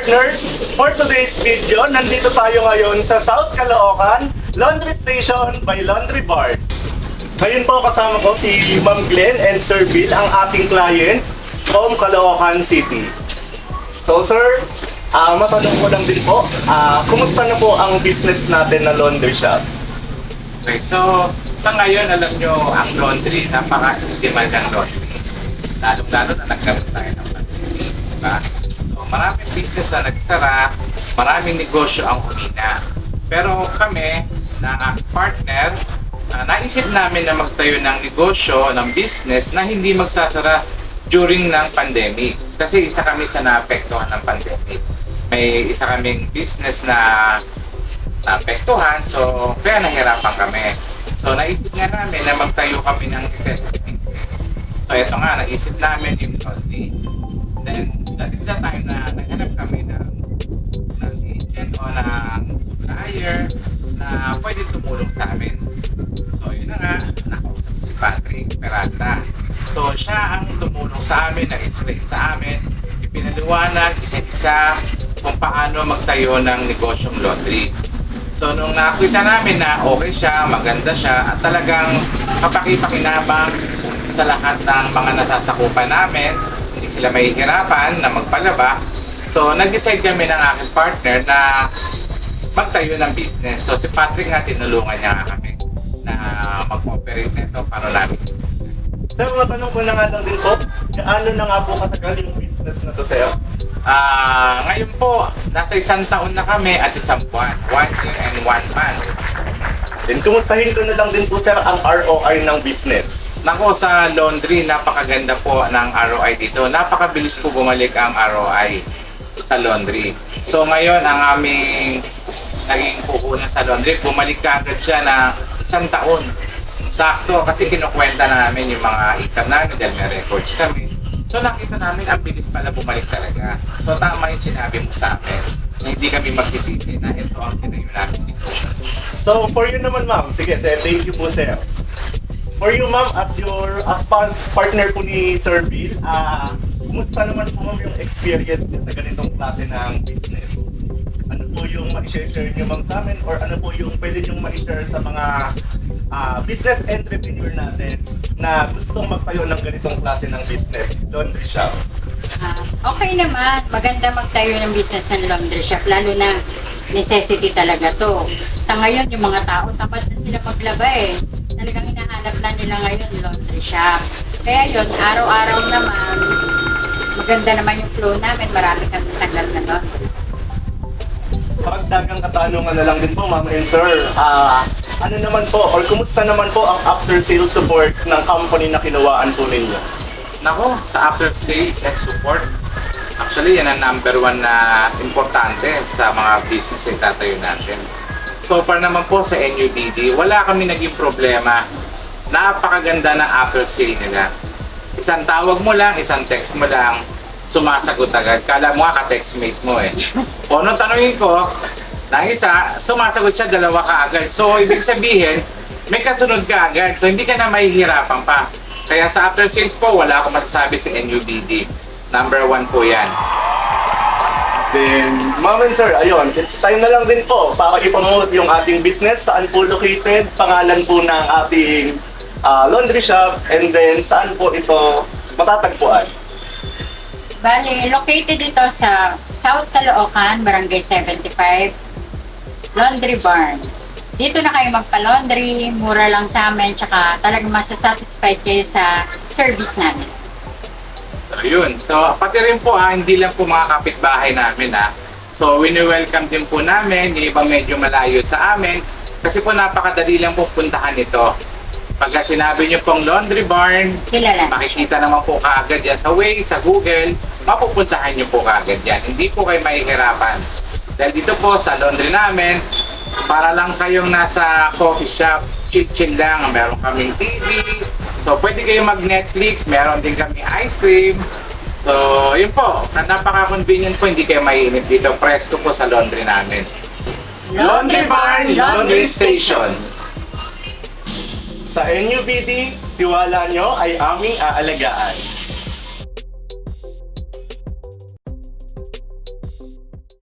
partners, for today's video, nandito tayo ngayon sa South Caloocan Laundry Station by Laundry Bar. Ngayon po kasama ko si Ma'am Glenn and Sir Bill, ang ating client from Caloocan City. So sir, matanong ko lang din po, kumusta na po ang business natin na laundry shop? Okay, so sa ngayon, alam nyo, ang laundry, napaka-demand ng laundry. Lalo-lalo na nagkaroon tayo ng pandemic, diba? So maraming business na nagsara, maraming negosyo ang humina. Pero kami, na partner, naisip namin na magtayo ng negosyo, ng business na hindi magsasara during ng pandemic. Kasi isa kami sa naapektuhan ng pandemic. May isa kaming business na naapektuhan, so kaya nahirapan kami. So naisip nga namin na magtayo kami ng necessity business. So ito nga, naisip namin yung laundry. Then, that is the time na naghanap kami ng agent o ng supplier na pwede tumulong sa amin. So yun na nga, nakausap si Patrick Peralta. So siya ang tumulong sa amin, nag-explain sa amin, ipinaliwanag isa-isa kung paano magtayo ng negosyong laundry. So nung nakita namin na okay siya, maganda siya, at talagang kapaki-pakinabang sa lahat ng mga nasasakupan namin, hindi sila mahihirapan na magpalaba. So nag-decide kami ng aking partner na magtayo ng business. So si Patrick nga, tinulungan niya kami na mag-operate nito para namin. Sir, matanong ko na nga lang din po, ano na nga po katagal yung business na to sir? Ngayon po, nasa 1 taon na kami at 1 buwan. 1 year and 1 month. Then kumustahin ko na lang din po sir ang ROI ng business. Nako, sa laundry, napakaganda po ng ROI dito. Napakabilis po bumalik ang ROI sa laundry. So ngayon, ang aming naging puhunan sa laundry, bumalik ka agad siya na 1 taon. Sakto, kasi kinukwenta namin yung mga income namin dahil may records kami. So nakita namin, ang bilis pala bumalik talaga. So tama yung sinabi mo sa amin, na hindi kami magsisisi na ito ang tinayo namin dito. So for you naman ma'am, sige sir, thank you po sir. For you ma'am, as partner po ni Sir Bill, kumusta naman po ma'am yung experience niyo sa ganitong klase ng business? Ano po yung ma-share niyo ma'am sa amin, or ano po yung pwede niyo ma-share sa mga business entrepreneur natin na gustong magtayo ng ganitong klase ng business, laundry shop? Okay naman, maganda magtayo ng business ng laundry shop, lalo na necessity talaga to. Sa ngayon, yung mga tao, tamad na sila maglaba eh. Talagang hinahanap na nila ngayon laundry shop. Kaya yun, araw-araw naman, maganda naman yung flow namin, marami kami tagal na laundry. Pagdagang katanungan na lang din po ma'am and sir, ano naman po, or kumusta naman po ang after-sales support ng company na kinuwaan po ninyo? Nako, sa after sales and support, actually yan ang number 1 na importante sa mga business na tatayo natin. So far naman po sa NUDD, wala kami naging problema. Napakaganda ng after sale nila. Isang tawag mo lang, isang text mo lang, sumasagot agad. Kala mo nga ka-textmate mo eh. O nung tanongin ko, ng isa, sumasagot siya 2 kaagad. So ibig sabihin, may kasunod ka agad. So hindi ka na mahihirapan pa. Kaya sa after sales po, wala akong masasabi sa NUDD. Number 1 po yan. Then, ma'am and sir, ayun, it's time na lang din po para ipromote yung ating business, saan po located, pangalan po ng ating laundry shop, and then saan po ito matatagpuan. Bale, located ito sa South Caloocan, Barangay 75, Laundry Barn. Dito na kayo magpa-laundry, mura lang sa amin, tsaka talagang masasatisfied kayo sa service namin. So yun. So pati rin po hindi lang po mga kapitbahay namin So wini-welcome din po namin, yung iba medyo malayo sa amin. Kasi po napakadali lang po puntahan ito. Pagka sinabi nyo pong Laundry Barn, Kilala. makikita naman po kaagad yan sa Waze, sa Google, mapupuntahan nyo po kaagad yan. Hindi po kayo mahihirapan. Dahil dito po sa laundry namin, para lang kayong nasa coffee shop, chill-chill lang, meron kaming TV. So pwede kayong mag-Netflix, meron din kami ice cream. So yun po, napaka-convenient po, hindi kayo maiinip dito. Presko po sa laundry namin. Laundry Barn, Laundry Station. Sa NUBD, tiwala nyo ay aming aalagaan.